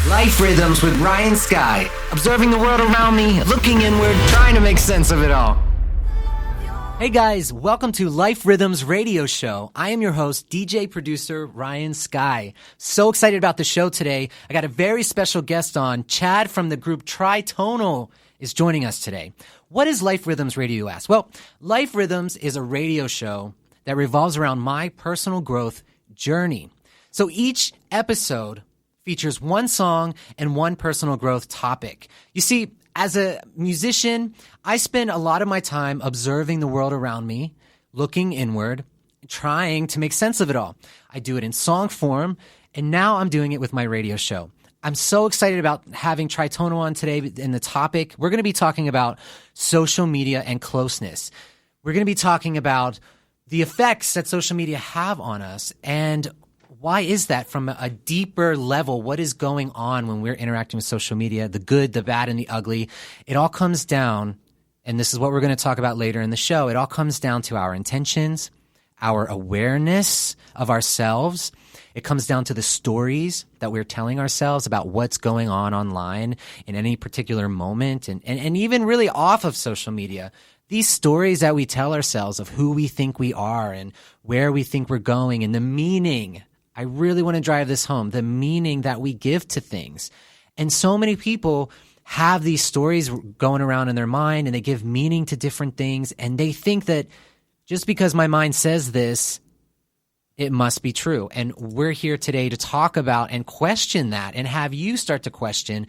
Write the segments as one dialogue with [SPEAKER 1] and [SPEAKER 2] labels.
[SPEAKER 1] Life Rhythms with Ryan Skyy. Observing the world around me, looking inward, trying to make sense of it all.
[SPEAKER 2] Hey guys, welcome to Life Rhythms Radio Show. I am your host, DJ producer Ryan Skyy. So excited about the show today. I got a very special guest on. Chad from the group Tritonal is joining us today. What is Life Rhythms Radio, you ask? Well, Life Rhythms is a radio show that revolves around my personal growth journey. So each episode features one song and one personal growth topic. You see, as a musician, I spend a lot of my time observing the world around me, looking inward, trying to make sense of it all. I do it in song form, and now I'm doing it with my radio show. I'm so excited about having Tritonal on today in the topic. We're going to be talking about social media and closeness. We're going to be talking about the effects that social media have on us, and why is that from a deeper level? What is going on when we're interacting with social media? The good, the bad, and the ugly. It all comes down, and this is what we're going to talk about later in the show. It all comes down to our intentions, our awareness of ourselves. It comes down to the stories that we're telling ourselves about what's going on online in any particular moment, and even really off of social media. These stories that we tell ourselves of who we think we are and where we think we're going and the meaning. I really want to drive this home, the meaning that we give to things. And so many people have these stories going around in their mind, and they give meaning to different things, and they think that just because my mind says this, it must be true. And we're here today to talk about and question that and have you start to question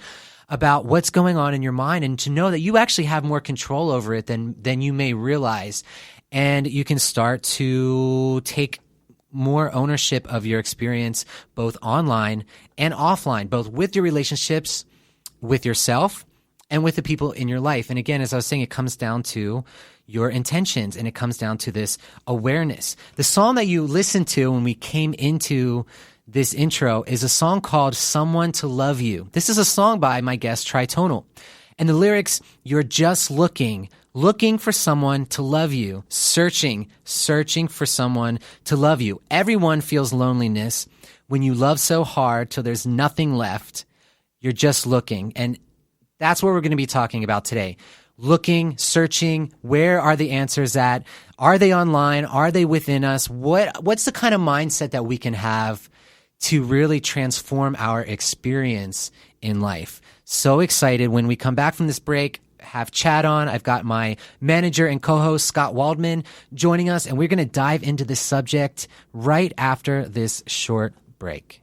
[SPEAKER 2] about what's going on in your mind, and to know that you actually have more control over it than you may realize. And you can start to take more ownership of your experience, both online and offline, both with your relationships with yourself and with the people in your life. And again, as I was saying, it comes down to your intentions, and it comes down to this awareness. The song that you listened to when we came into this intro is a song called Someone to Love You. This is a song by my guest Tritonal. And the lyrics, you're just looking for someone to love you, searching for someone to love you. Everyone feels loneliness when you love so hard till there's nothing left. You're just looking. And that's what we're going to be talking about today. Looking, searching, where are the answers at? Are they online? Are they within us? What's the kind of mindset that we can have to really transform our experience in life? So excited. When we come back from this break, have Chad on. I've got my manager and co-host Scott Waldman joining us, and we're going to dive into this subject right after this short break.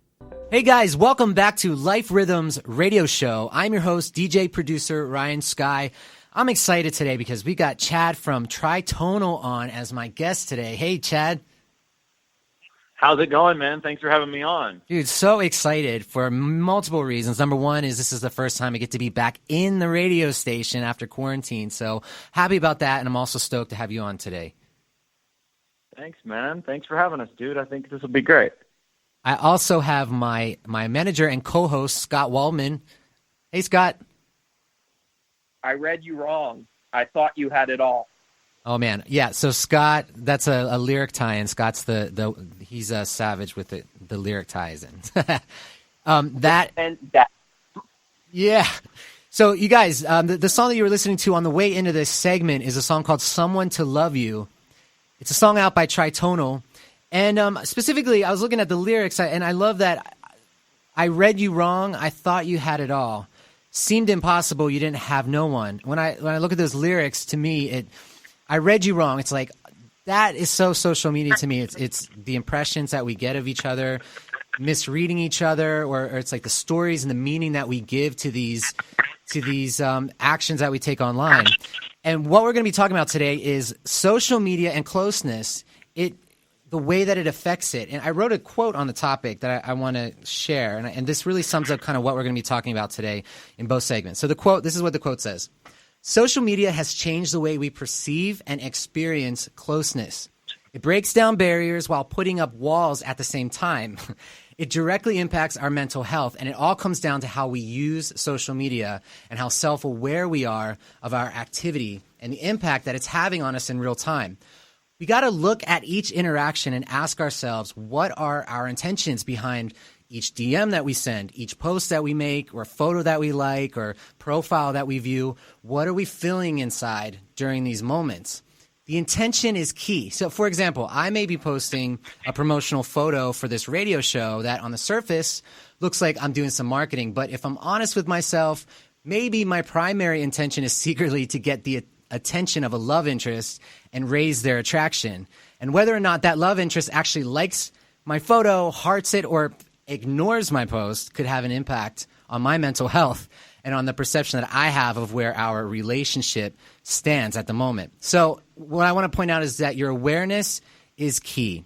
[SPEAKER 2] Hey guys, welcome back to Life Rhythms Radio Show. I'm your host, DJ producer Ryan Skyy. I'm excited today because we got Chad from Tritonal on as my guest today. Hey, Chad.
[SPEAKER 3] How's it going, man? Thanks for having me on.
[SPEAKER 2] Dude, so excited for multiple reasons. Number one is this is the first time I get to be back in the radio station after quarantine. So happy about that, and I'm also stoked to have you on today.
[SPEAKER 3] Thanks, man. Thanks for having us, dude. I think this will be great.
[SPEAKER 2] I also have my manager and co-host, Scott Waldman. Hey, Scott.
[SPEAKER 4] I read you wrong. I thought you had it all.
[SPEAKER 2] Oh man, yeah. So Scott, that's a lyric tie-in. Scott's he's a savage with the lyric ties in. Yeah. So you guys, the song that you were listening to on the way into this segment is a song called "Someone to Love You." It's a song out by Tritonal, and specifically, I was looking at the lyrics, and I love that. I read you wrong. I thought you had it all. Seemed impossible. You didn't have no one. When I look at those lyrics, to me, I read you wrong. It's like, that is so social media to me. It's the impressions that we get of each other, misreading each other, or it's like the stories and the meaning that we give to these actions that we take online. And what we're going to be talking about today is social media and closeness, the way that it affects it. And I wrote a quote on the topic that I want to share, and this really sums up kind of what we're going to be talking about today in both segments. So this is what the quote says. Social media has changed the way we perceive and experience closeness. It breaks down barriers while putting up walls at the same time. It directly impacts our mental health, and it all comes down to how we use social media and how self-aware we are of our activity and the impact that it's having on us in real time. We got to look at each interaction and ask ourselves, what are our intentions behind each DM that we send, each post that we make, or photo that we like, or profile that we view. What are we feeling inside during these moments? The intention is key. So, for example, I may be posting a promotional photo for this radio show that on the surface looks like I'm doing some marketing. But if I'm honest with myself, maybe my primary intention is secretly to get the attention of a love interest and raise their attraction. And whether or not that love interest actually likes my photo, hearts it, or ignores my post could have an impact on my mental health and on the perception that I have of where our relationship stands at the moment. So what I want to point out is that your awareness is key.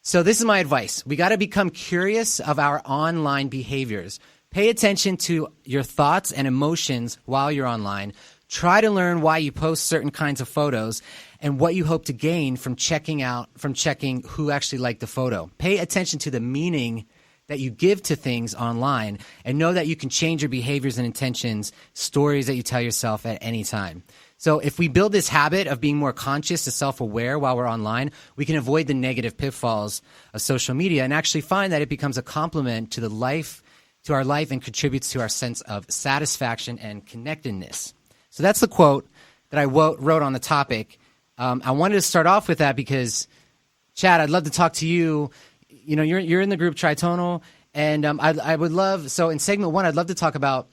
[SPEAKER 2] So this is my advice. We got to become curious of our online behaviors. Pay attention to your thoughts and emotions while you're online. Try to learn why you post certain kinds of photos and what you hope to gain from checking who actually liked the photo. Pay attention to the meaning that you give to things online, and know that you can change your behaviors and intentions, stories that you tell yourself at any time. So if we build this habit of being more conscious and self-aware while we're online, we can avoid the negative pitfalls of social media and actually find that it becomes a complement to our life and contributes to our sense of satisfaction and connectedness. So that's the quote that I wrote on the topic. I wanted to start off with that because, Chad, I'd love to talk to you. You know, you're in the group Tritonal, and I would love, so in segment 1, I'd love to talk about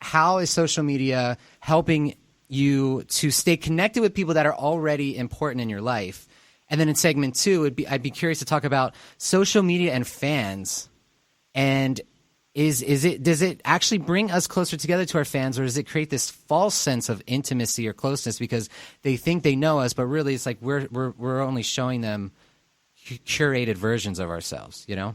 [SPEAKER 2] how is social media helping you to stay connected with people that are already important in your life. And then in segment 2, I'd be curious to talk about social media and fans. And does it actually bring us closer together to our fans, or does it create this false sense of intimacy or closeness because they think they know us, but really it's like we're only showing them curated versions of ourselves, you know?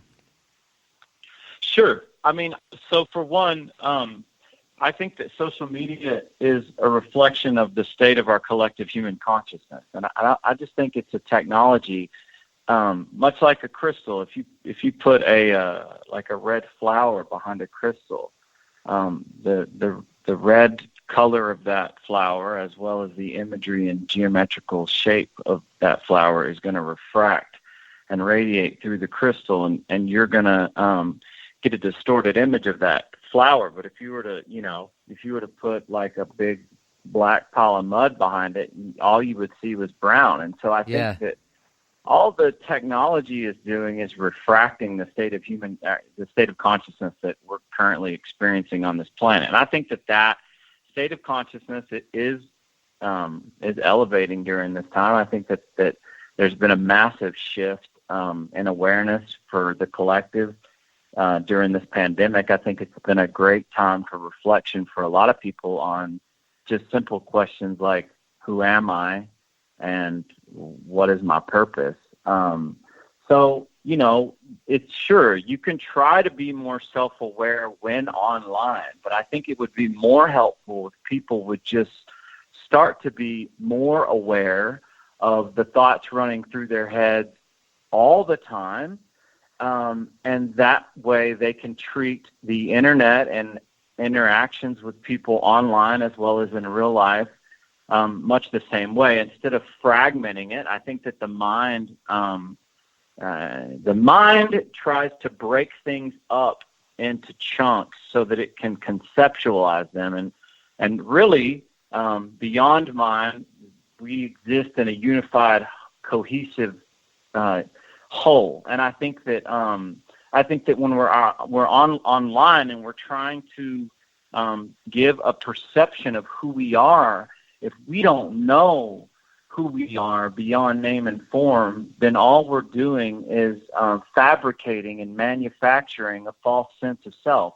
[SPEAKER 3] Sure. I mean, so for one, I think that social media is a reflection of the state of our collective human consciousness. And I just think it's a technology, much like a crystal. If you put a red flower behind a crystal, the red color of that flower, as well as the imagery and geometrical shape of that flower, is going to refract and radiate through the crystal, and you're going to get a distorted image of that flower. But if you were to put like a big black pile of mud behind it, all you would see was brown. And so I think that all the technology is doing is refracting the state of consciousness that we're currently experiencing on this planet. And I think that state of consciousness is elevating during this time. I think that there's been a massive shift in awareness for the collective during this pandemic. I think it's been a great time for reflection for a lot of people on just simple questions like, who am I and what is my purpose? So, you know, it's sure you can try to be more self-aware when online, but I think it would be more helpful if people would just start to be more aware of the thoughts running through their heads all the time, and that way they can treat the internet and interactions with people online as well as in real life much the same way. Instead of fragmenting it, I think that the mind tries to break things up into chunks so that it can conceptualize them, and really beyond mind, we exist in a unified, cohesive whole. And I think that when we're online and we're trying to give a perception of who we are, if we don't know who we are beyond name and form, then all we're doing is fabricating and manufacturing a false sense of self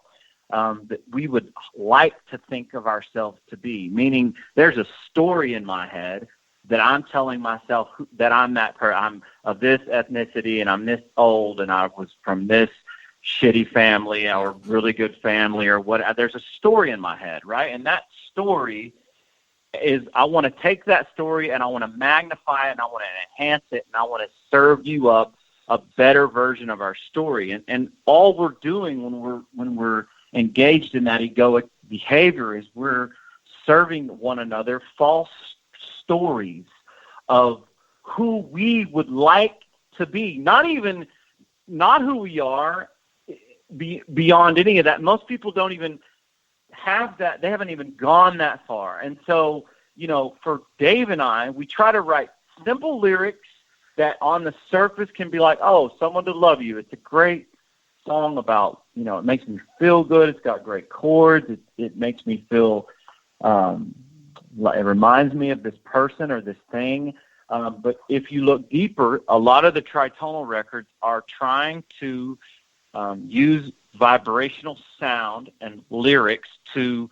[SPEAKER 3] that we would like to think of ourselves to be. Meaning, there's a story in my head that I'm telling myself that I'm that person. I'm of this ethnicity, and I'm this old, and I was from this shitty family or really good family or what. There's a story in my head, right? And that story is, I want to take that story and I want to magnify it and I want to enhance it and I want to serve you up a better version of our story. And all we're doing when we're engaged in that egoic behavior is we're serving one another false stories of who we would like to be, not who we are beyond any of that. Most people don't even have that. They haven't even gone that far. And so, for Dave and I, we try to write simple lyrics that on the surface can be like, oh, someone to love you. It's a great song about, it makes me feel good. It's got great chords. It makes me feel, it reminds me of this person or this thing. But if you look deeper, a lot of the Tritonal records are trying to use vibrational sound and lyrics to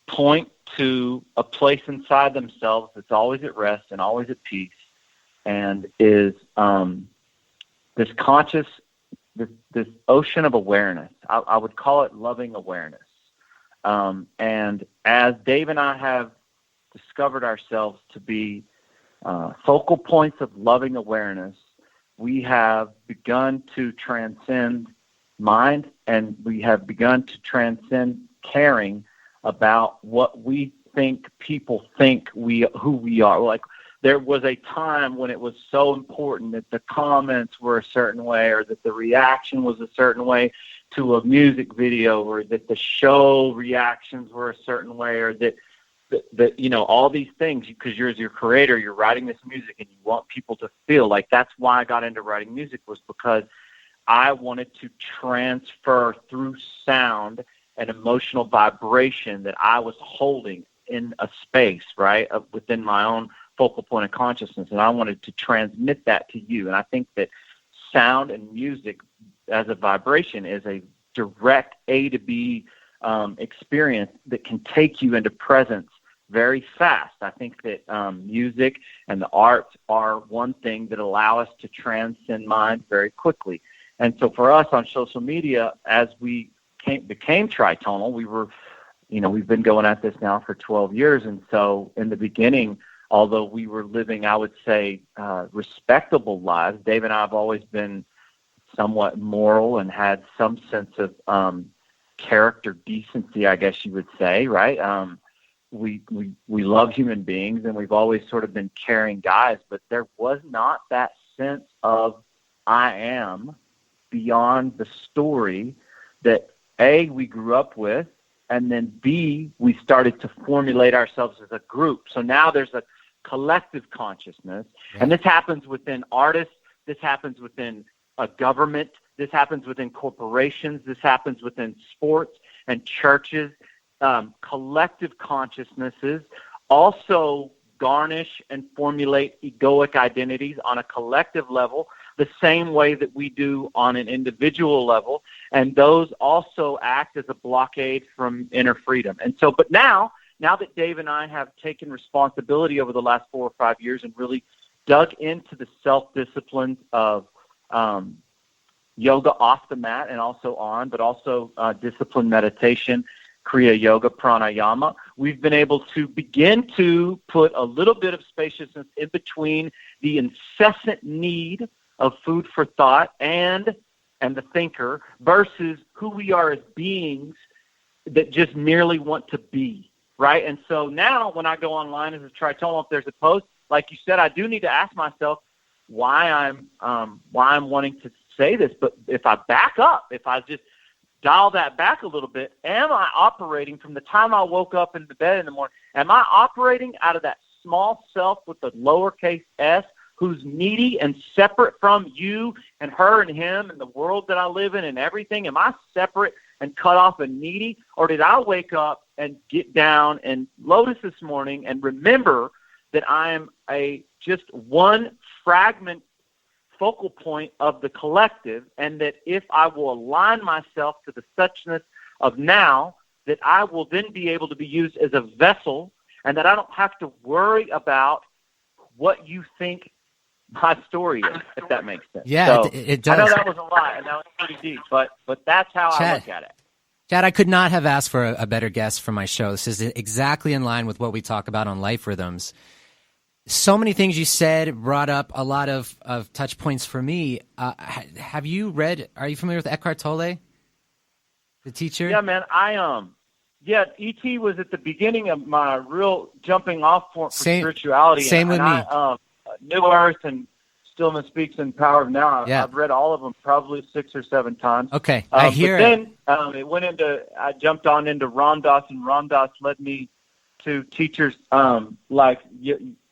[SPEAKER 3] point to a place inside themselves that's always at rest and always at peace, and is this conscious, this ocean of awareness. I would call it loving awareness. And as Dave and I have discovered ourselves to be focal points of loving awareness, we have begun to transcend mind, and we have begun to transcend caring about what we think people think who we are. Like, there was a time when it was so important that the comments were a certain way, or that the reaction was a certain way to a music video, or that the show reactions were a certain way, or that all these things, because you're as your creator, you're writing this music and you want people to feel like. That's why I got into writing music, was because I wanted to transfer through sound an emotional vibration that I was holding in a space, right, within my own focal point of consciousness, and I wanted to transmit that to you. And I think that sound and music as a vibration is a direct A to B experience that can take you into presence very fast. I think that music and the arts are one thing that allow us to transcend mind very quickly. And so for us on social media, as we became Tritonal, we've been going at this now for 12 years. And so in the beginning, although we were living, I would say, respectable lives, Dave and I have always been somewhat moral and had some sense of character decency, I guess you would say, right? We love human beings, and we've always sort of been caring guys, but there was not that sense of I am beyond the story that A, we grew up with, and then B, we started to formulate ourselves as a group. So now there's a collective consciousness, and this happens within artists, this happens within a government, this happens within corporations, this happens within sports and churches. Collective consciousnesses also garnish and formulate egoic identities on a collective level the same way that we do on an individual level, and those also act as a blockade from inner freedom. And so, but now that Dave and I have taken responsibility over the last 4 or 5 years and really dug into the self-disciplines of yoga off the mat and also on, but also disciplined meditation, Kriya Yoga, pranayama, we've been able to begin to put a little bit of spaciousness in between the incessant need of food for thought and the thinker versus who we are as beings that just merely want to be, right? And so now when I go online as a Tritonal, if there's a post, like you said, I do need to ask myself why I'm wanting to say this. But if I back up, if I just dial that back a little bit, am I operating from the time I woke up in the bed in the morning, am I operating out of that small self with the lowercase s who's needy and separate from you and her and him and the world that I live in and everything? Am I separate and cut off and needy? Or did I wake up and get down and lotus this morning and remember that I am just one fragment focal point of the collective, and that if I will align myself to the suchness of now, that I will then be able to be used as a vessel, and that I don't have to worry about what you think my story is, if that makes sense.
[SPEAKER 2] Yeah,
[SPEAKER 3] so,
[SPEAKER 2] it does.
[SPEAKER 3] I know that was a lot, and that was pretty deep, but that's how I look at it.
[SPEAKER 2] Chad, I could not have asked for a better guest for my show. This is exactly in line with what we talk about on Life Rhythms. So many things you said brought up a lot of touch points for me. Have you read, are you familiar with Eckhart Tolle, the teacher?
[SPEAKER 3] Yeah, man, yeah, E.T. was at the beginning of my real jumping off point for spirituality.
[SPEAKER 2] Same with me.
[SPEAKER 3] New Earth and Stillman Speaks and Power of Now.
[SPEAKER 2] Yeah.
[SPEAKER 3] I've read all of them probably 6 or 7 times.
[SPEAKER 2] Okay, I hear
[SPEAKER 3] but
[SPEAKER 2] it.
[SPEAKER 3] then I jumped on into Ram Dass, and Ram Dass led me to teachers like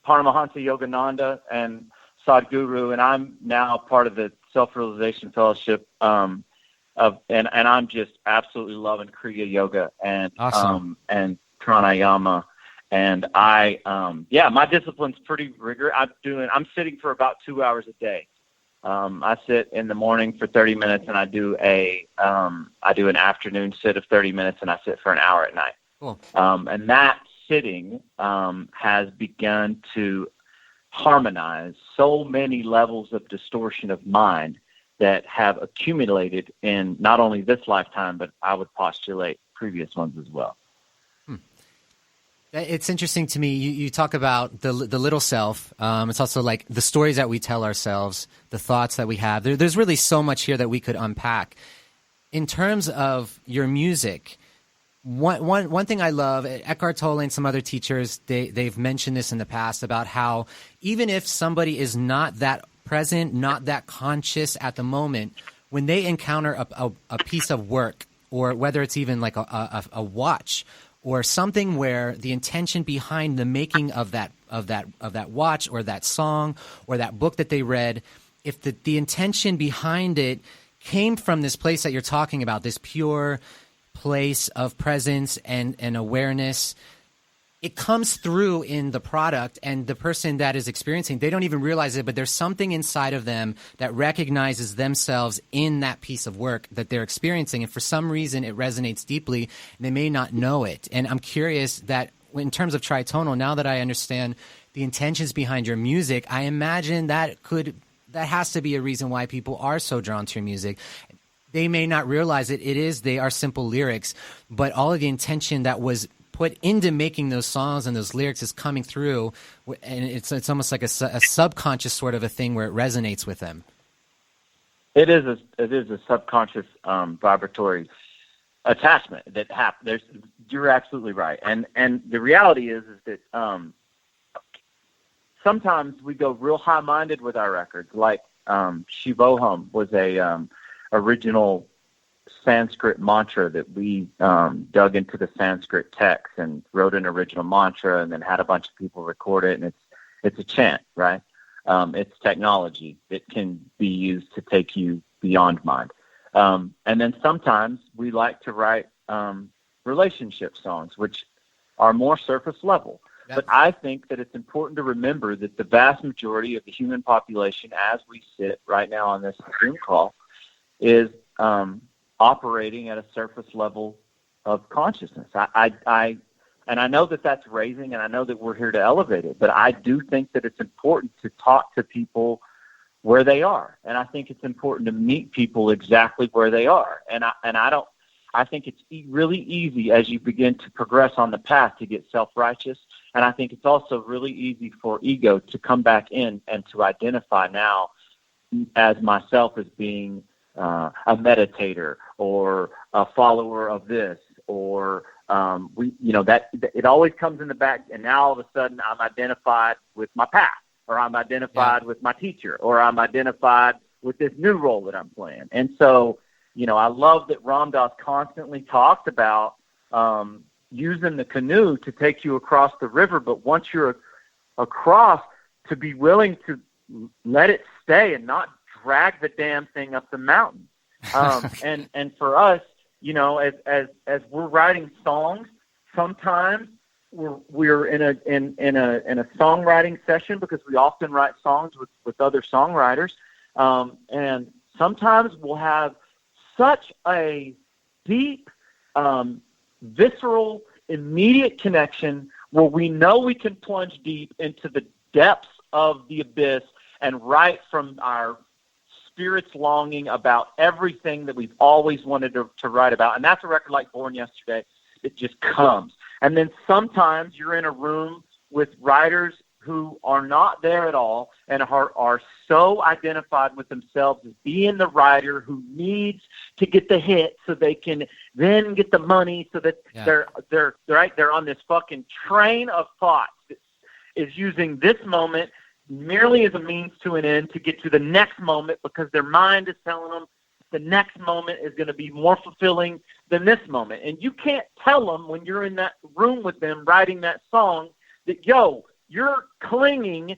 [SPEAKER 3] Paramahansa Yogananda and Sadhguru, and I'm now part of the Self-Realization Fellowship and I'm just absolutely loving Kriya Yoga and
[SPEAKER 2] Awesome.
[SPEAKER 3] And pranayama. And my discipline's pretty rigorous. I'm sitting for about 2 hours a day. I sit in the morning for 30 minutes, and I do an afternoon sit of 30 minutes, and I sit for an hour at night.
[SPEAKER 2] Cool.
[SPEAKER 3] And that sitting has begun to harmonize so many levels of distortion of mind that have accumulated in not only this lifetime, but I would postulate previous ones as well.
[SPEAKER 2] It's interesting to me. You talk about the little self. It's also like the stories that we tell ourselves, the thoughts that we have. There's really so much here that we could unpack. In terms of your music, one thing I love, Eckhart Tolle and some other teachers, they've mentioned this in the past about how even if somebody is not that present, not that conscious at the moment, when they encounter a piece of work, or whether it's even like a watch or something where the intention behind the making of that watch or that song or that book that they read, if the intention behind it came from this place that you're talking about, this pure place of presence and awareness, it comes through in the product, and the person that is experiencing, they don't even realize it, but there's something inside of them that recognizes themselves in that piece of work that they're experiencing. And for some reason, it resonates deeply, and they may not know it. And I'm curious that in terms of Tritonal, now that I understand the intentions behind your music, I imagine that has to be a reason why people are so drawn to your music. They may not realize it. They are simple lyrics, but all of the intention that was put into making those songs and those lyrics is coming through, and it's almost like a subconscious sort of a thing where it resonates with them.
[SPEAKER 3] It is a subconscious vibratory attachment that happens. You're absolutely right, and the reality is that sometimes we go real high-minded with our records. Like Shivoham was a original Sanskrit mantra that we dug into the Sanskrit text and wrote an original mantra, and then had a bunch of people record it, and it's a chant, right? It's technology that can be used to take you beyond mind. And then sometimes we like to write relationship songs, which are more surface level. But I think that it's important to remember that the vast majority of the human population, as we sit right now on this Zoom call, is operating at a surface level of consciousness. I know that that's raising, and I know that we're here to elevate it, but I do think that it's important to talk to people where they are, and I think it's important to meet people exactly where they are. I think it's really easy as you begin to progress on the path to get self-righteous, and I think it's also really easy for ego to come back in and to identify now as myself as being a meditator or a follower of this, or that it always comes in the back, and now all of a sudden I'm identified with my past, or I'm identified with my teacher, or I'm identified with this new role that I'm playing. And so, I love that Ram Dass constantly talked about using the canoe to take you across the river, but once you're across, to be willing to let it stay and not drag the damn thing up the mountain. And for us, as we're writing songs, sometimes we're in a songwriting session, because we often write songs with other songwriters, and sometimes we'll have such a deep, visceral, immediate connection where we know we can plunge deep into the depths of the abyss and write from our spirit's longing about everything that we've always wanted to write about. And that's a record like Born Yesterday. It just comes. And then sometimes you're in a room with writers who are not there at all and are so identified with themselves as being the writer who needs to get the hit so they can then get the money, so that they're on this fucking train of thoughts that is using this moment merely as a means to an end to get to the next moment, because their mind is telling them the next moment is going to be more fulfilling than this moment. And you can't tell them when you're in that room with them writing that song that, yo, you're clinging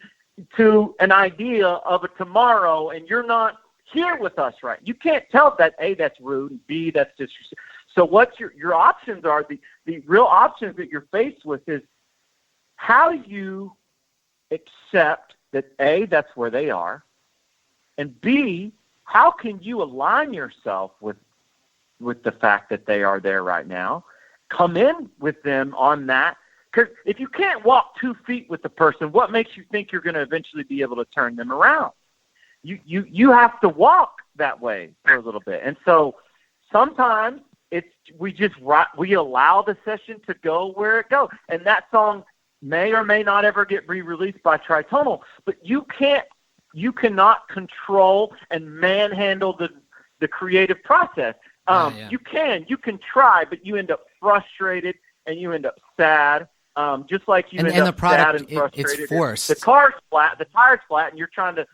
[SPEAKER 3] to an idea of a tomorrow and you're not here with us, right? You can't tell that, A, that's rude, and B, that's disrespectful. So what your options are, the real options that you're faced with is, how do you accept that, A, that's where they are, and B, how can you align yourself with the fact that they are there right now? Come in with them on that. Because if you can't walk 2 feet with the person, what makes you think you're going to eventually be able to turn them around? You have to walk that way for a little bit. And so sometimes we allow the session to go where it goes. And that song may or may not ever get re-released by Tritonal, but you cannot control and manhandle the creative process. You can try, but you end up frustrated and you end up sad. Just like you end up sad and frustrated.
[SPEAKER 2] It's forced.
[SPEAKER 3] The car's flat, the tire's flat, and you're trying to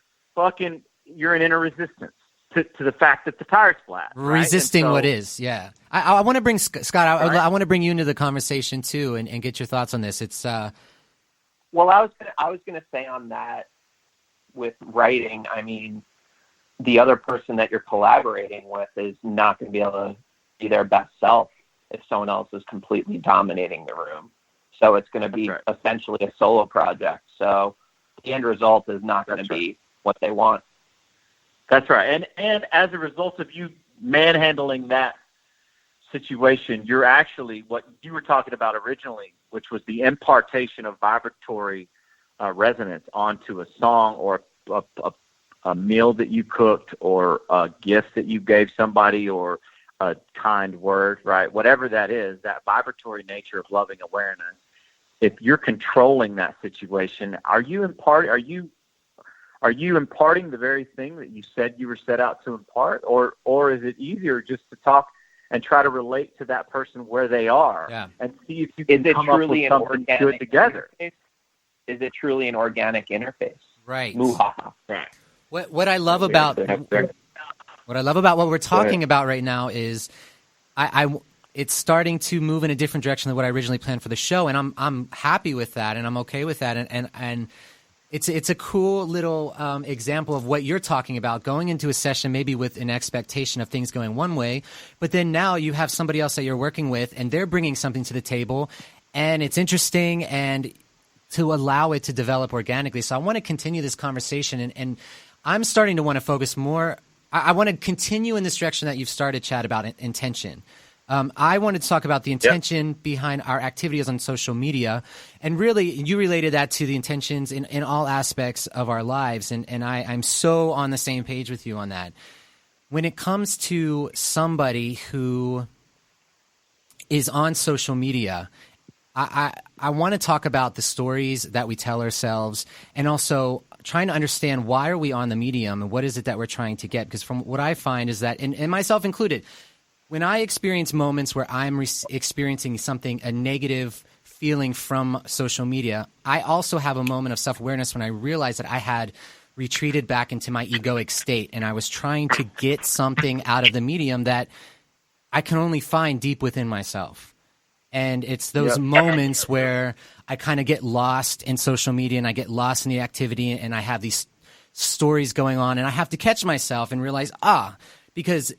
[SPEAKER 3] you're in inner resistance to the fact that the tire's flat. Right?
[SPEAKER 2] Resisting what is, yeah. I want to bring, Scott, I want to bring you into the conversation too and get your thoughts on this. It's
[SPEAKER 4] Well, I was gonna say on that, with writing, I mean, the other person that you're collaborating with is not going to be able to be their best self if someone else is completely dominating the room. So it's going to be essentially a solo project. So the end result is not going to be what they want.
[SPEAKER 3] That's right. And as a result of you manhandling that situation, you're actually what you were talking about originally, which was the impartation of vibratory resonance onto a song or a meal that you cooked or a gift that you gave somebody or a kind word, right? Whatever that is, that vibratory nature of loving awareness. If you're controlling that situation, are you imparting the very thing that you said you were set out to impart, or is it easier just to talk and try to relate to that person where they are and see if you can come up with something good together?
[SPEAKER 4] Interface? Is it truly an organic interface?
[SPEAKER 2] Right.
[SPEAKER 3] Right.
[SPEAKER 2] What I love about what we're talking about right now is it's starting to move in a different direction than what I originally planned for the show, and I'm happy with that, and I'm okay with that, and it's a cool little example of what you're talking about, going into a session maybe with an expectation of things going one way, but then now you have somebody else that you're working with, and they're bringing something to the table, and it's interesting, and to allow it to develop organically. So I want to continue this conversation, and I'm starting to want to focus more. I want to continue in this direction that you've started, Chad, about intention. I wanted to talk about the intention behind our activities on social media, and really you related that to the intentions in all aspects of our lives, and I'm so on the same page with you on that. When it comes to somebody who is on social media, I want to talk about the stories that we tell ourselves, and also trying to understand why are we on the medium and what is it that we're trying to get. Because from what I find is that, and myself included, when I experience moments where I'm experiencing something, a negative feeling from social media, I also have a moment of self-awareness when I realize that I had retreated back into my egoic state, and I was trying to get something out of the medium that I can only find deep within myself. And it's those moments where I kind of get lost in social media and I get lost in the activity, and I have these stories going on, and I have to catch myself and realize, because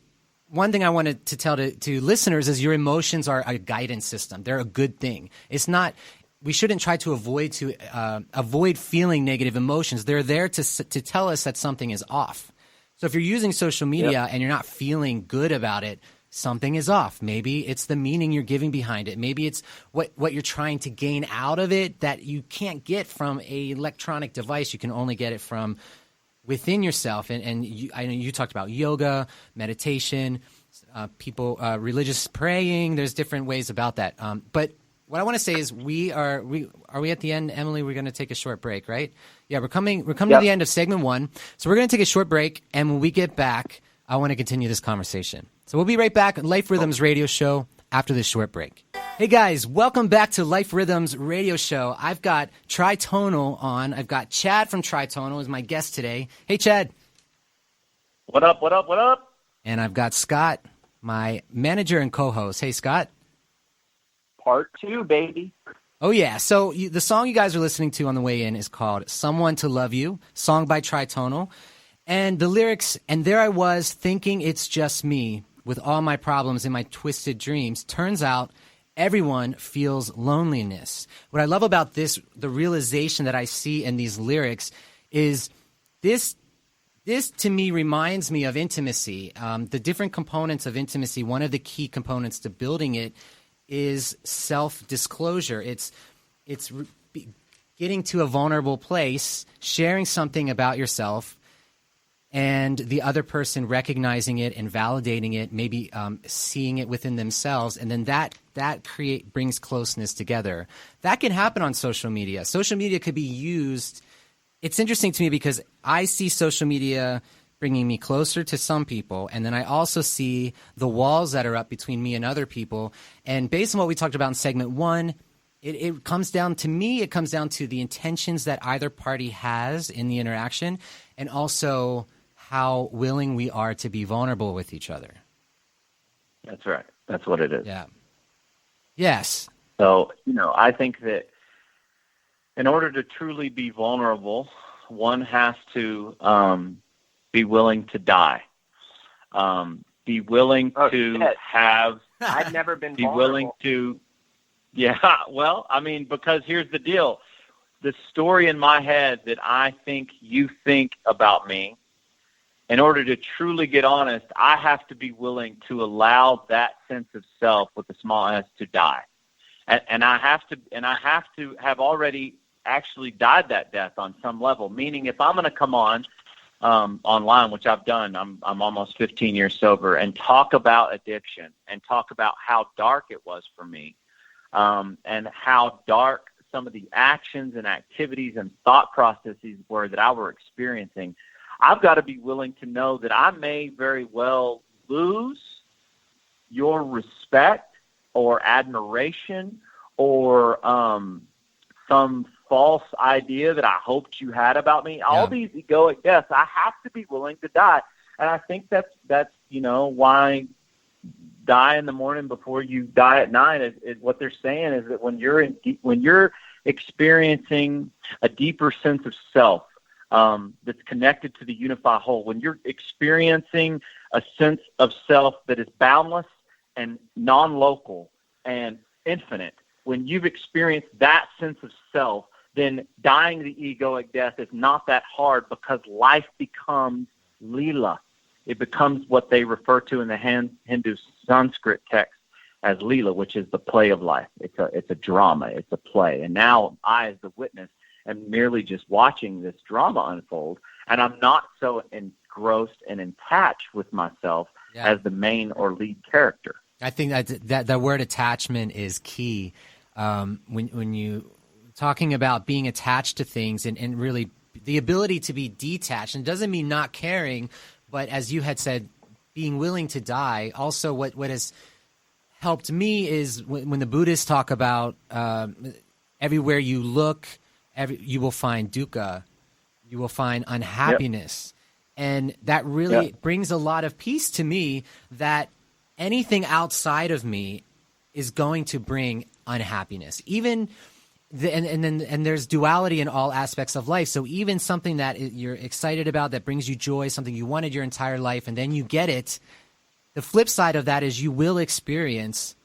[SPEAKER 2] one thing I wanted to tell to listeners is your emotions are a guidance system. They're a good thing. It's not – we shouldn't try to avoid feeling negative emotions. They're there to tell us that something is off. So if you're using social media and you're not feeling good about it, something is off. Maybe it's the meaning you're giving behind it. Maybe it's what you're trying to gain out of it that you can't get from an electronic device. You can only get it from within yourself. And I know you talked about yoga, meditation, religious praying. There's different ways about that. But what I want to say is are we at the end, Emily? We're going to take a short break, right? Yeah, we're coming to the end of segment 1. So we're going to take a short break, and when we get back, I want to continue this conversation. So we'll be right back on Life Rhythms Radio Show after this short break. Hey guys, welcome back to Life Rhythms radio show. I've got Tritonal on. I've got Chad from Tritonal as my guest today. Hey Chad.
[SPEAKER 3] What up, what up, what up?
[SPEAKER 2] And I've got Scott, my manager and co-host. Hey Scott.
[SPEAKER 4] Part 2, baby.
[SPEAKER 2] Oh yeah, so the song you guys are listening to on the way in is called Someone to Love You, song by Tritonal. And the lyrics, and there I was thinking it's just me with all my problems and my twisted dreams. Turns out everyone feels loneliness. What I love about this, the realization that I see in these lyrics is this to me reminds me of intimacy. The different components of intimacy, one of the key components to building it is self-disclosure. It's getting to a vulnerable place, sharing something about yourself, and the other person recognizing it and validating it, maybe seeing it within themselves, and then that brings closeness together. That can happen on social media. Social media could be used. It's interesting to me because I see social media bringing me closer to some people, and then I also see the walls that are up between me and other people. And based on what we talked about in segment 1, it comes down to me. It comes down to the intentions that either party has in the interaction, and also how willing we are to be vulnerable with each other.
[SPEAKER 3] That's right. That's what it is.
[SPEAKER 2] Yeah. Yes.
[SPEAKER 3] So, I think that in order to truly be vulnerable, one has to be willing to die. Be willing to have...
[SPEAKER 4] I've never been
[SPEAKER 3] be
[SPEAKER 4] vulnerable.
[SPEAKER 3] Willing to... Yeah, well, because here's the deal. The story in my head that I think you think about me, in order to truly get honest, I have to be willing to allow that sense of self with a small s to die. And I have to have already actually died that death on some level. Meaning, if I'm going to come on online, which I've done, I'm almost 15 years sober, and talk about addiction and talk about how dark it was for me, and how dark some of the actions and activities and thought processes were that I were experiencing, I've got to be willing to know that I may very well lose your respect or admiration or some false idea that I hoped you had about me. Yeah. All these egoic deaths, I have to be willing to die. And I think that's why die in the morning before you die at night is what they're saying is that when you're experiencing a deeper sense of self, that's connected to the unified whole, when you're experiencing a sense of self that is boundless and non-local and infinite, when you've experienced that sense of self, then dying the egoic death is not that hard because life becomes lila. It becomes what they refer to in the Hindu Sanskrit text as lila, which is the play of life. It's a drama. It's a play. And now I, as the witness, am merely just watching this drama unfold, and I'm not so engrossed and attached with myself as the main or lead character.
[SPEAKER 2] I think that word attachment is key. When you talking about being attached to things and really the ability to be detached, and it doesn't mean not caring, but as you had said, being willing to die. Also, what has helped me is when the Buddhists talk about everywhere you look, you will find dukkha, you will find unhappiness. Yep. And that really brings a lot of peace to me that anything outside of me is going to bring unhappiness. Even and there's duality in all aspects of life. So even something that you're excited about that brings you joy, something you wanted your entire life, and then you get it, the flip side of that is you will experience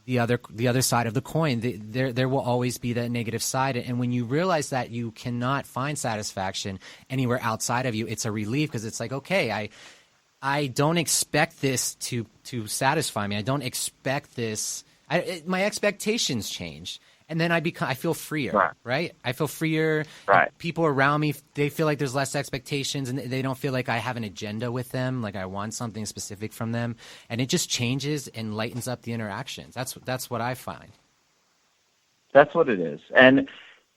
[SPEAKER 2] the other side of the coin. There will always be that negative side. And when you realize that you cannot find satisfaction anywhere outside of you, it's a relief because it's like, okay, I don't expect this to satisfy me. I don't expect this. My expectations change. And then I feel freer, right? I feel freer.
[SPEAKER 3] Right.
[SPEAKER 2] People around me, they feel like there's less expectations, and they don't feel like I have an agenda with them, like I want something specific from them. And it just changes and lightens up the interactions. That's what I find.
[SPEAKER 3] That's what it is. And,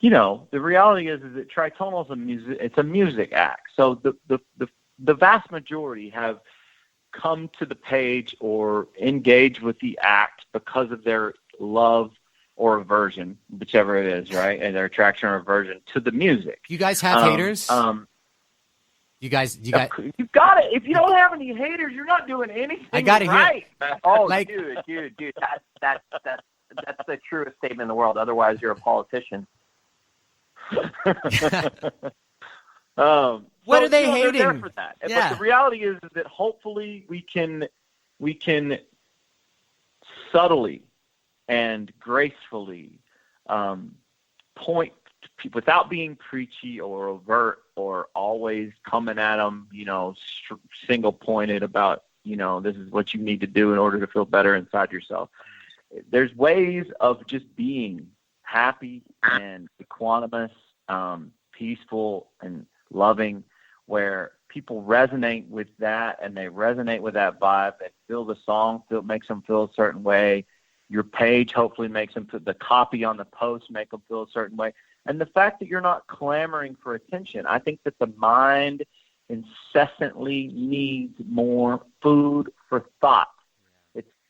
[SPEAKER 3] the reality is that Tritonal is it's a music act. So the vast majority have come to the page or engage with the act because of their love or aversion, whichever it is, right? And their attraction or aversion to the music.
[SPEAKER 2] You guys have haters? You guys.
[SPEAKER 3] You've got it. If you don't have any haters, you're not doing anything
[SPEAKER 2] I gotta
[SPEAKER 3] right.
[SPEAKER 4] Oh,
[SPEAKER 2] Like-
[SPEAKER 4] dude, that's the truest statement in the world. Otherwise, you're a politician.
[SPEAKER 2] What are they hating?
[SPEAKER 3] They're there for that.
[SPEAKER 2] Yeah.
[SPEAKER 3] But the reality is that hopefully we can subtly and gracefully point to people without being preachy or overt or always coming at them, single pointed about, this is what you need to do in order to feel better inside yourself. There's ways of just being happy and equanimous, peaceful and loving, where people resonate with that and they resonate with that vibe and feel the song, makes them feel a certain way. Your page hopefully makes them, the copy on the post make them feel a certain way. And the fact that you're not clamoring for attention, I think that the mind incessantly needs more food for thought.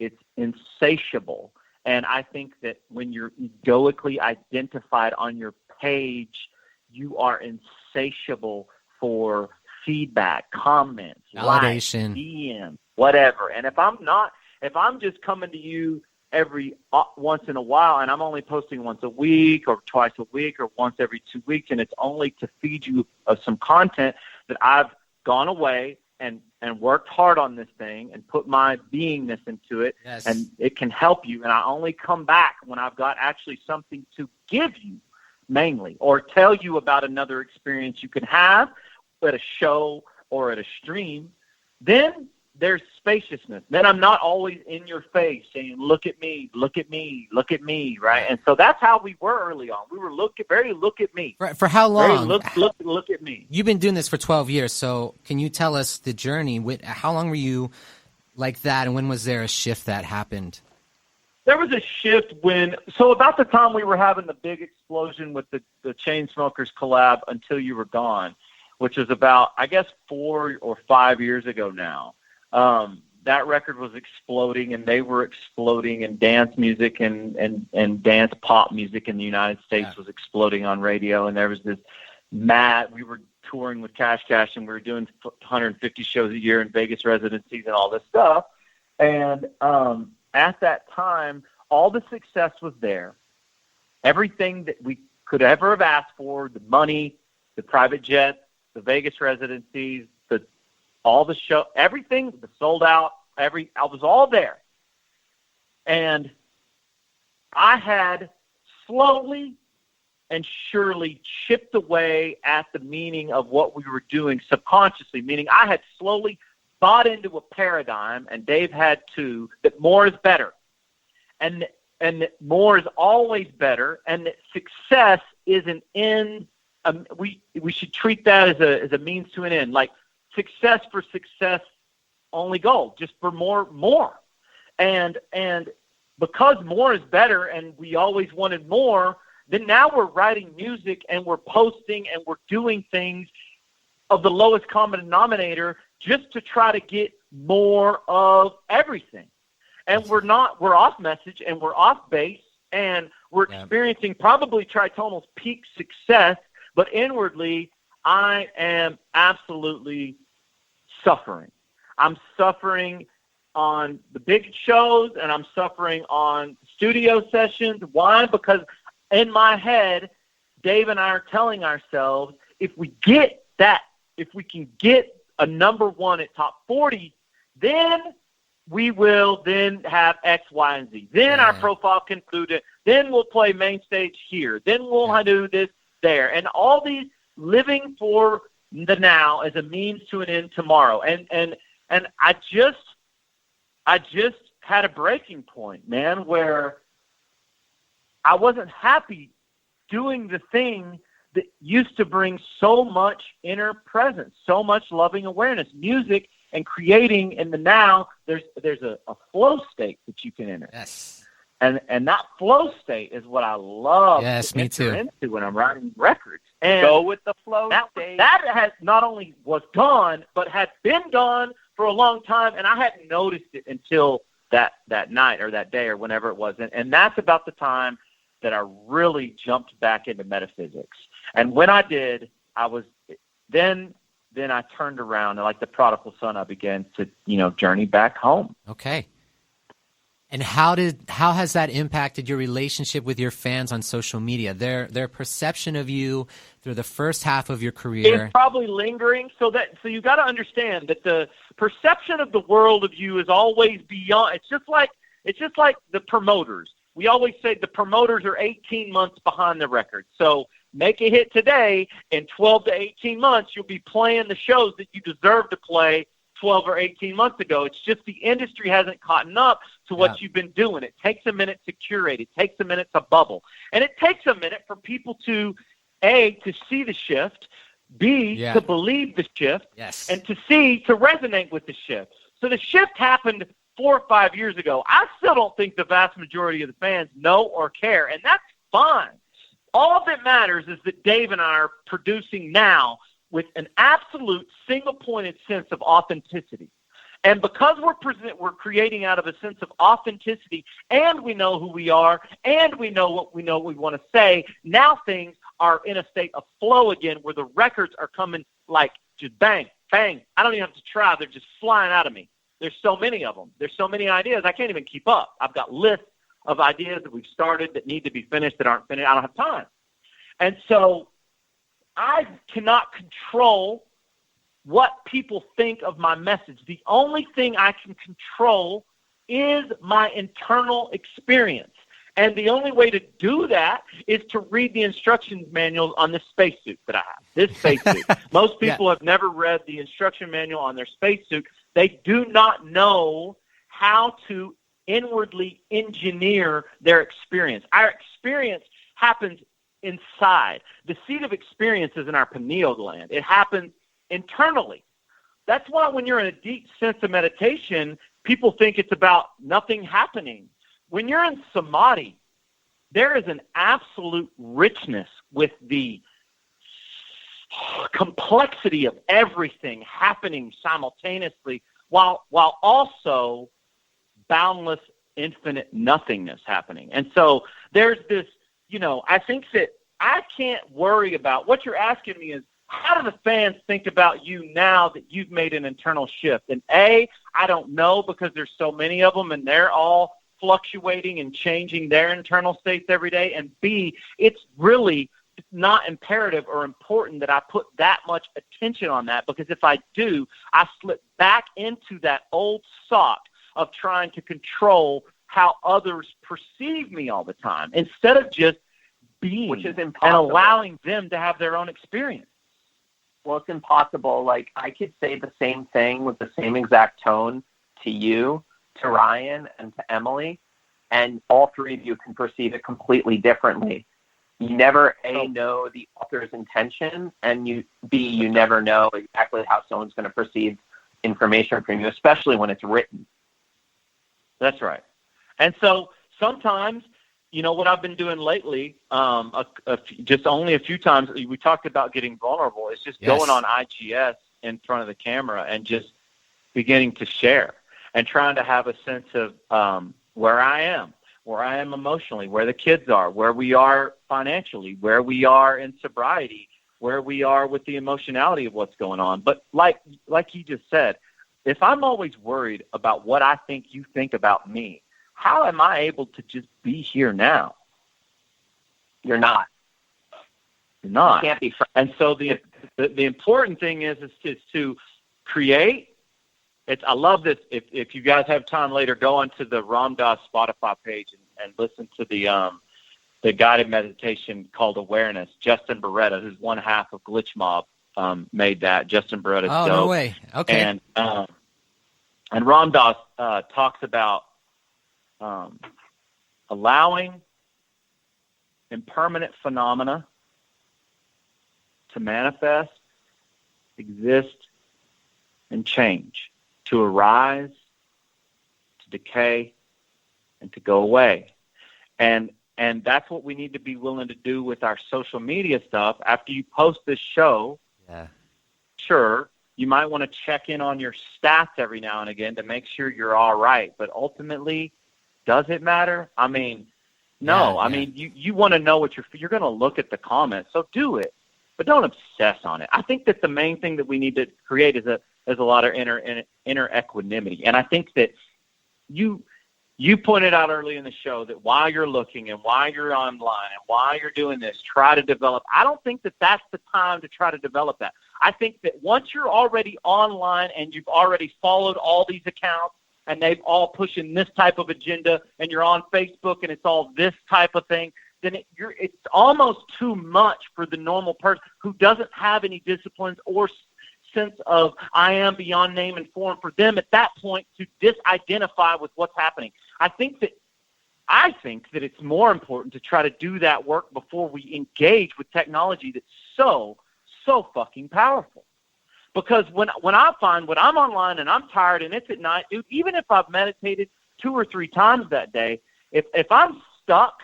[SPEAKER 3] It's insatiable. And I think that when you're egoically identified on your page, you are insatiable for feedback, comments,
[SPEAKER 2] validation,
[SPEAKER 3] likes, DM, whatever. And if I'm just coming to you every once in a while, and I'm only posting once a week or twice a week or once every 2 weeks, and it's only to feed you some content that I've gone away and worked hard on this thing and put my beingness into it,
[SPEAKER 2] yes,
[SPEAKER 3] and it can help you. And I only come back when I've got actually something to give you, mainly, or tell you about another experience you can have at a show or at a stream. Then there's spaciousness. Then I'm not always in your face saying, look at me, look at me, look at me, right? And so that's how we were early on. We were look at me.
[SPEAKER 2] For how long?
[SPEAKER 3] Look at me.
[SPEAKER 2] You've been doing this for 12 years, so can you tell us the journey? How long were you like that, and when was there a shift that happened?
[SPEAKER 3] There was a shift about the time we were having the big explosion with the Chainsmokers collab, Until You Were Gone, which is about, I guess, 4 or 5 years ago now. That record was exploding, and they were exploding, and dance music and dance pop music in the United States was exploding on radio. And there was this we were touring with Cash, and we were doing 150 shows a year in Vegas residencies and all this stuff. And at that time, all the success was there. Everything that we could ever have asked for, the money, the private jets, the Vegas residencies, all the show, everything, the sold out, I was all there. And I had slowly and surely chipped away at the meaning of what we were doing subconsciously, meaning I had slowly bought into a paradigm, and Dave had too, that more is better. And that more is always better, and that success is an end. We should treat that as a means to an end, like success for success only goal, just for more. And because more is better and we always wanted more, then now we're writing music and we're posting and we're doing things of the lowest common denominator just to try to get more of everything. And we're off message and we're off base and we're experiencing probably Tritonal's peak success, but inwardly I am absolutely suffering. I'm suffering on the big shows, and I'm suffering on studio sessions. Why? Because in my head, Dave and I are telling ourselves, if we can get a number one at top 40, then we will then have X, Y, and Z. Then our profile can include it. Then we'll play main stage here. Then we'll do this there. And all these living for the now as a means to an end tomorrow. And I just had a breaking point, man, where I wasn't happy doing the thing that used to bring so much inner presence, so much loving awareness, music and creating in the now. There's a flow state that you can enter.
[SPEAKER 2] Yes.
[SPEAKER 3] And that flow state is what I love to enter into when I'm writing records. And
[SPEAKER 4] go with the flow state.
[SPEAKER 3] That has not only was gone, but had been gone for a long time, and I hadn't noticed it until that night or that day or whenever it was. And that's about the time that I really jumped back into metaphysics. And when I did, then I turned around, and like the prodigal son, I began to, journey back home.
[SPEAKER 2] Okay. And how has that impacted your relationship with your fans on social media? Their perception of you through the first half of your career.
[SPEAKER 3] It's probably lingering. So you got to understand that the perception of the world of you is always beyond. It's just like the promoters. We always say the promoters are 18 months behind the record. So make a hit today, in 12 to 18 months, you'll be playing the shows that you deserve to play 12 or 18 months ago. It's just the industry hasn't caught up to what you've been doing. It takes a minute to curate. It takes a minute to bubble. And it takes a minute for people to, A, to see the shift, B, to believe the shift, and to C, to resonate with the shift. So the shift happened 4 or 5 years ago. I still don't think the vast majority of the fans know or care, and that's fine. All that matters is that Dave and I are producing now with an absolute single-pointed sense of authenticity. And because we're creating out of a sense of authenticity, and we know who we are, and we know what we want to say, now things are in a state of flow again, where the records are coming like just bang, bang. I don't even have to try. They're just flying out of me. There's so many of them. There's so many ideas. I can't even keep up. I've got lists of ideas that we've started that need to be finished that aren't finished. I don't have time. And so I cannot control what people think of my message. The only thing I can control is my internal experience. And the only way to do that is to read the instructions manuals on this spacesuit that I have, this spacesuit. Most people have never read the instruction manual on their spacesuit. They do not know how to inwardly engineer their experience. Our experience happens inside. The seat of experience is in our pineal gland. It happens internally. That's why when you're in a deep sense of meditation, people think it's about nothing happening. When you're in samadhi, there is an absolute richness with the complexity of everything happening simultaneously, while also boundless, infinite nothingness happening. And so there's this, I think that I can't worry about what you're asking me is, how do the fans think about you now that you've made an internal shift? And A, I don't know, because there's so many of them and they're all fluctuating and changing their internal states every day. And B, it's really not imperative or important that I put that much attention on that, because if I do, I slip back into that old sock of trying to control how others perceive me all the time, instead of just being,
[SPEAKER 4] which is impossible,
[SPEAKER 3] and allowing them to have their own experience.
[SPEAKER 4] Well, it's impossible. Like, I could say the same thing with the same exact tone to you, to Ryan, and to Emily, and all three of you can perceive it completely differently. You never, A, know the author's intention, and you never know exactly how someone's going to perceive information from you, especially when it's written.
[SPEAKER 3] That's right. And so sometimes, what I've been doing lately, just only a few times, we talked about getting vulnerable. It's just going on IGS in front of the camera and just beginning to share and trying to have a sense of where I am emotionally, where the kids are, where we are financially, where we are in sobriety, where we are with the emotionality of what's going on. But like you just said, if I'm always worried about what I think you think about me, how am I able to just be here now?
[SPEAKER 4] You're not.
[SPEAKER 3] You're not.
[SPEAKER 4] You can't be.
[SPEAKER 3] And so the important thing is to create. I love this. If you guys have time later, go onto the Ram Dass Spotify page and listen to the guided meditation called Awareness. Justin Beretta, who's one half of Glitch Mob, made that. Justin Beretta's dope.
[SPEAKER 2] No way. Okay.
[SPEAKER 3] And Ram Dass talks about allowing impermanent phenomena to manifest, exist, and change, to arise, to decay, and to go away. And that's what we need to be willing to do with our social media stuff. After you post this show, sure, You might want to check in on your stats every now and again to make sure you're all right. But ultimately, does it matter? I mean, no. I mean, you want to know what you're going to look at the comments, so do it, but don't obsess on it. I think that the main thing that we need to create is a lot of inner equanimity, and I think that you pointed out early in the show that while you're looking and while you're online and while you're doing this, try to develop. I don't think that that's the time to try to develop that. I think that once you're already online and you've already followed all these accounts and they've all pushing this type of agenda and you're on Facebook and it's all this type of thing, then it's almost too much for the normal person who doesn't have any disciplines or sense of I am beyond name and form for them at that point to disidentify with what's happening. I think that it's more important to try to do that work before we engage with technology that's so fucking powerful. Because when I find when I'm online and I'm tired and it's at night, dude, even if I've meditated 2 or 3 times that day, if I'm stuck,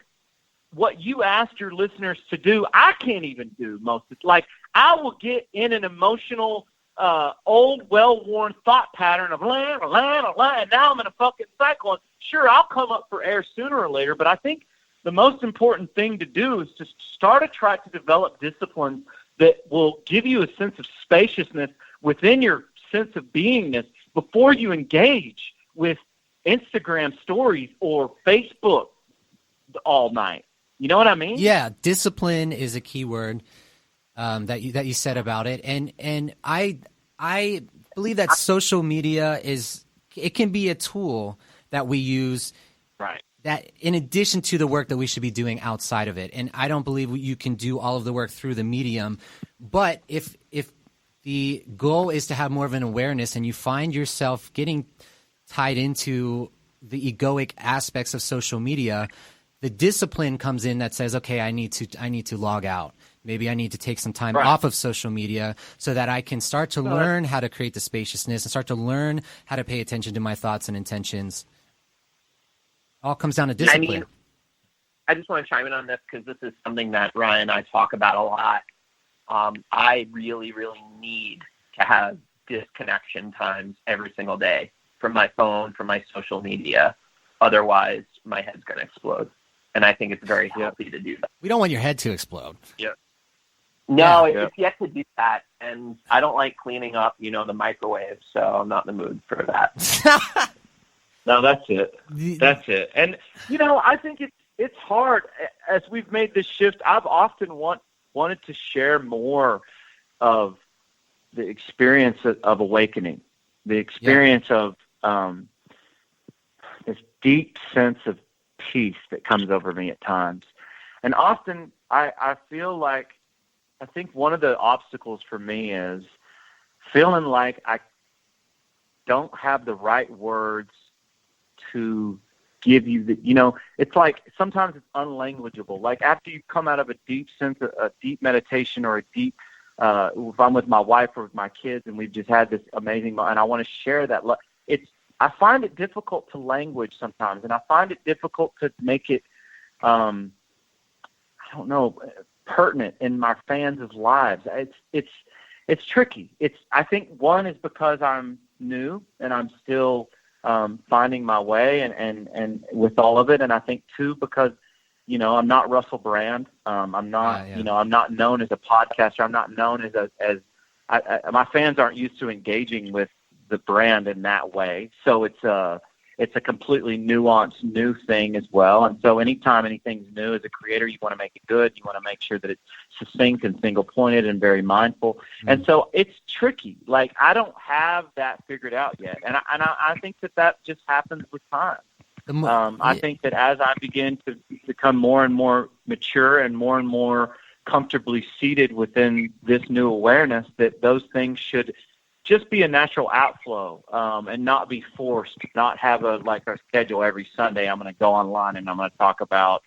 [SPEAKER 3] what you asked your listeners to do, I can't even do most of it. Like, I will get in an emotional, old, well-worn thought pattern of and now I'm in a fucking cycle. And sure, I'll come up for air sooner or later, but I think the most important thing to do is to start to try to develop disciplines that will give you a sense of spaciousness within your sense of beingness before you engage with Instagram stories or Facebook all night. You know what I mean?
[SPEAKER 2] Yeah, discipline is a key word that you said about it, and I believe that social media can be a tool that we use,
[SPEAKER 3] right?
[SPEAKER 2] That in addition to the work that we should be doing outside of it, and I don't believe you can do all of the work through the medium, but if the goal is to have more of an awareness, and you find yourself getting tied into the egoic aspects of social media, the discipline comes in that says, okay, I need to log out. Maybe I need to take some time off of social media so that I can start to learn how to create the spaciousness and start to learn how to pay attention to my thoughts and intentions. All comes down to discipline.
[SPEAKER 4] I mean, I just want to chime in on this because this is something that Ryan and I talk about a lot. I really, really need to have disconnection times every single day from my phone, from my social media. Otherwise, my head's going to explode. And I think it's very healthy to do that.
[SPEAKER 2] We don't want your head to explode.
[SPEAKER 3] Yeah.
[SPEAKER 4] No, it's yet to do that. And I don't like cleaning up, the microwave, so I'm not in the mood for that.
[SPEAKER 3] No, that's it. That's it. And, I think it's hard. As we've made this shift, I've often wanted to share more of the experience of awakening, the experience of this deep sense of peace that comes over me at times. And often I feel like, I think one of the obstacles for me is feeling like I don't have the right words to give you it's like sometimes it's unlanguageable. Like after you come out of a deep sense of a deep meditation or a deep, if I'm with my wife or with my kids and we've just had this amazing moment and I want to share that, I find it difficult to language sometimes, and I find it difficult to make it, pertinent in my fans' lives. It's tricky. I think one is because I'm new and I'm still finding my way and with all of it, and I think two because I'm not Russell Brand. I'm not I'm not known as a podcaster. I'm not known as my fans aren't used to engaging with the brand in that way. So it's a completely nuanced new thing as well. And so anytime anything's new as a creator, you want to make it good. You want to make sure that it's succinct and single pointed and very mindful. Mm-hmm. And so it's tricky. Like I don't have that figured out yet. And I think that just happens with time. I think that as I begin to become more and more mature and more comfortably seated within this new awareness, that those things should just be a natural outflow, and not be forced, not have a schedule every Sunday. I'm going to go online and I'm going to talk about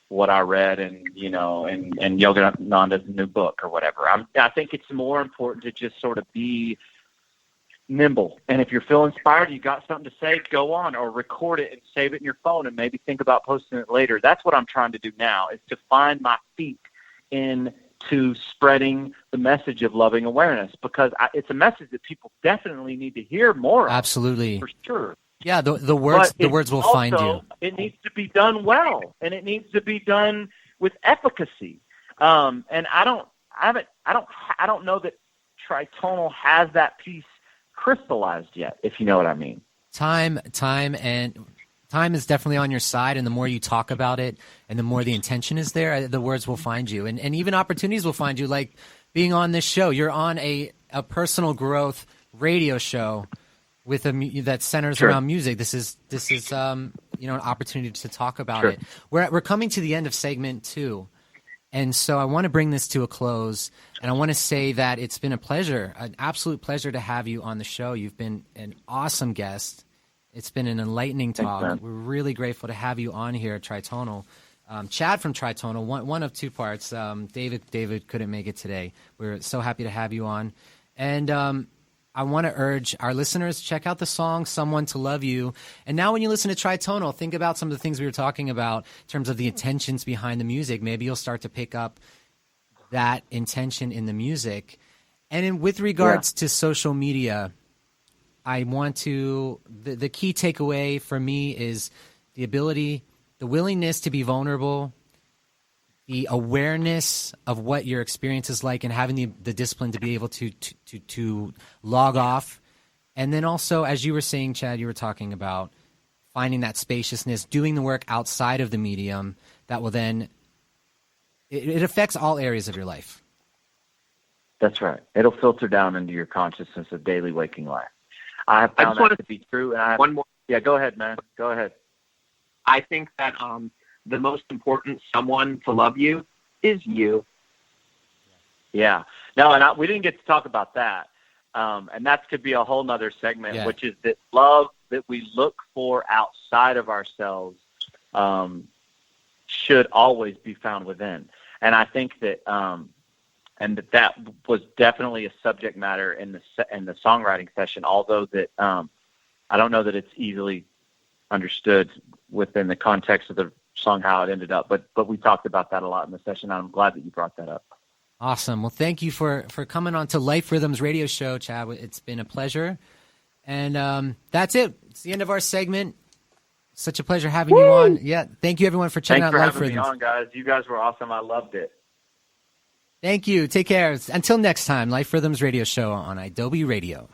[SPEAKER 3] what I read and Yogananda's new book or whatever. I think it's more important to just sort of be nimble. And if you feel inspired, you got something to say, go on or record it and save it in your phone and maybe think about posting it later. That's what I'm trying to do now, is to find my feet in to spreading the message of loving awareness, because it's a message that people definitely need to hear more of.
[SPEAKER 2] Absolutely.
[SPEAKER 3] For sure.
[SPEAKER 2] Yeah, the words will find you.
[SPEAKER 3] It needs to be done well, and it needs to be done with efficacy. And I don't know that Tritonal has that piece crystallized yet, if you know what I mean.
[SPEAKER 2] Time is definitely on your side, and the more you talk about it and the more the intention is there, the words will find you, and even opportunities will find you, like being on this show. You're on a personal growth radio show with that centers around music. This is an opportunity to talk about it. We're coming to the end of segment 2. And so I want to bring this to a close, and I want to say that it's been a pleasure, an absolute pleasure to have you on the show. You've been an awesome guest. It's been an enlightening talk.
[SPEAKER 3] Thanks,
[SPEAKER 2] we're really grateful to have you on here at Tritonal. Chad from Tritonal, one of 2 parts. David couldn't make it today. We're so happy to have you on. And I want to urge our listeners, check out the song Someone to Love You. And now when you listen to Tritonal, think about some of the things we were talking about in terms of the intentions behind the music. Maybe you'll start to pick up that intention in the music. And with regards to social media, I want to, the key takeaway for me is the ability, the willingness to be vulnerable, the awareness of what your experience is like, and having the discipline to be able to log off. And then also, as you were saying, Chad, you were talking about finding that spaciousness, doing the work outside of the medium that will then, it affects all areas of your life.
[SPEAKER 3] That's right. It'll filter down into your consciousness of daily waking life. I have found that to be true. And
[SPEAKER 4] one more.
[SPEAKER 3] Yeah, go ahead, man. Go ahead.
[SPEAKER 4] I think that the most important someone to love you is you.
[SPEAKER 3] Yeah. No, and we didn't get to talk about that. And that could be a whole nother segment, which is that love that we look for outside of ourselves should always be found within. And I think that that was definitely a subject matter in the songwriting session, although that I don't know that it's easily understood within the context of the song how it ended up, but we talked about that a lot in the session. I'm glad that you brought that up.
[SPEAKER 2] Awesome. Well, thank you for coming on to Life Rhythms Radio Show, Chad. It's been a pleasure. And that's it. It's the end of our segment. Such a pleasure having you on. Yeah, thank you everyone for checking out Life Rhythms.
[SPEAKER 3] Thanks for having me on, guys. You guys were awesome. I loved it.
[SPEAKER 2] Thank you. Take care. Until next time, Life Rhythms Radio Show on Adobe Radio.